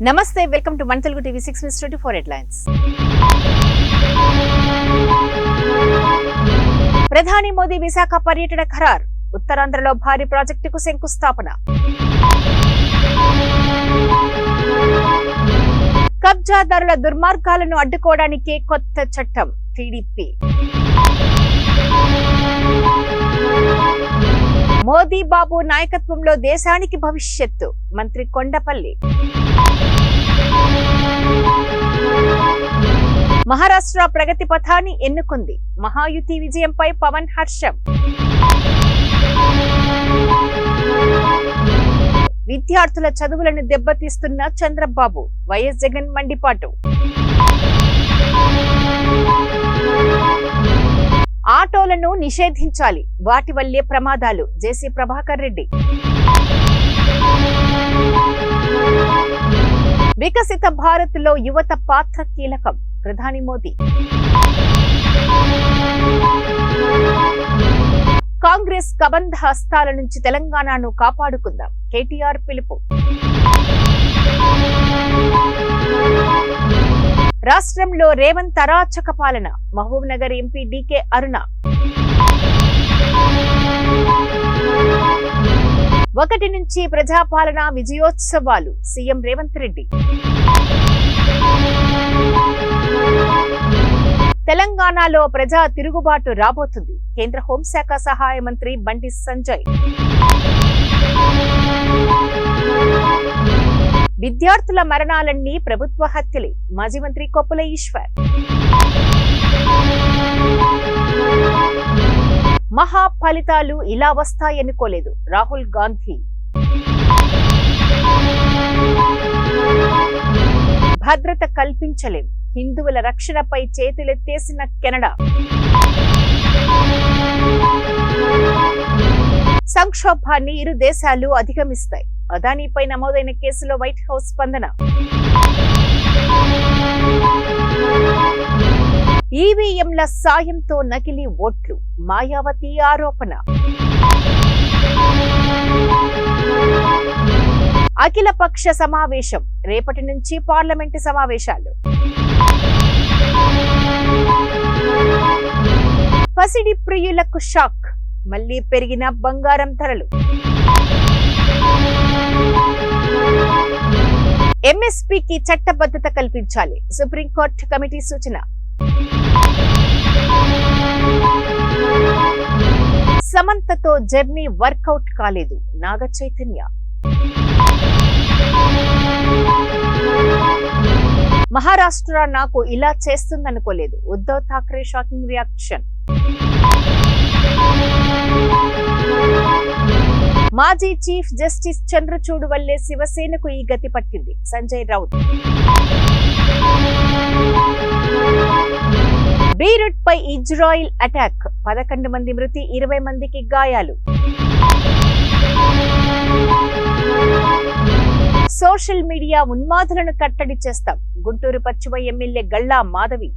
నమస్తే, welcome to మన Telugu TV 6/24 headlines. ప్రధాని మోదీ విశాఖ పర్యటన ఖరారు. ఉత్తరాంధ్రలో భారీ ప్రాజెక్టుకు శంకుస్థాపన. కబ్జాదారుల దుర్మార్గాలను అడ్డుకోవడానికే కొత్త చట్టం. టీడీపీ. మోదీ బాబు నాయకత్వంలో దేశానికి భవిష్యత్తు. మంత్రి కొండపల్లి. మహారాష్ట్ర ప్రగతి పథాన్ని ఎన్నుకుంది. మహాయుతి విజయంపై పవన్ హర్షం. విద్యార్థుల చదువులను దెబ్బతీస్తున్న చంద్రబాబు. వైఎస్ జగన్ మండిపాటు. ఆటోలను నిషేధించాలి, వాటి వల్లే ప్రమాదాలు. జేసీ ప్రభాకర్ రెడ్డి. వికసిత భారత్ లో యువత పాత్ర కీలకం. ప్రధాని మోదీ. కాంగ్రెస్ కబంధ హస్తాల నుంచి తెలంగాణను కాపాడుకుందాం. కేటీఆర్ పిలుపు. రాష్ట్రంలో రేవంత్ అరాచక పాలన. మహబూబ్ నగర్ ఎంపీ డీకే అరుణ. 1 నుంచి ప్రజాపాలన విజయోత్సవాలు. సీఎం రేవంత్ రెడ్డి. తెలంగాణలో ప్రజా తిరుగుబాటు రాబోతుంది. కేంద్ర హోంశాఖ సహాయ మంత్రి బండి సంజయ్. విద్యార్థుల మరణాలన్నీ ప్రభుత్వ హత్యలే. మాజీ మంత్రి కొప్పుల ఈశ్వర్. మహా ఫలితాలు ఇలా వస్తాయనుకోలేదు. రాహుల్ గాంధీ. భద్రత కల్పించలేం, హిందువుల రక్షణపై చేతులెత్తేసిన కెనడా. సంక్షోభాన్ని ఇరు దేశాలు అధిగమిస్తాయి. అదానీపై నమోదైన కేసులో వైట్ హౌస్ స్పందన. ఈవీఎంల సాయంతో నకిలీ ఓట్లు. మాయావతి ఆరోపణ. అఖిలపక్ష సమావేశం. రేపటి నుంచి పార్లమెంటు సమావేశాలు. పసిడి ప్రియులకు షాక్. మళ్లీ పెరిగిన బంగారం ధరలు. ఎంఎస్పీకి చట్టబద్ధత కల్పించాలి. సుప్రీంకోర్టు కమిటీ సూచన. సమంతతో జర్నీ వర్కౌట్ కాలేదు. నాగ చైతన్య. మహారాష్ట్ర నాకు ఇలా చేస్తుందనుకోలేదు. Uddhav Thackeray shocking reaction. మాజీ చీఫ్ జస్టిస్ చంద్రచూడ్ వల్లే శివసేనకు ఈ గతి పట్టింది. సంజయ్ రౌత్. బీరూట్ పై ఇజ్రాయిల్ అటాక్. 11 మంది మృతి, 20 మందికి గాయాలు. సోషల్ మీడియా ఉన్మాదులను కట్టడి చేస్తాం. గుంటూరు పశ్చిమ ఎమ్మెల్యే గల్లా మాధవి.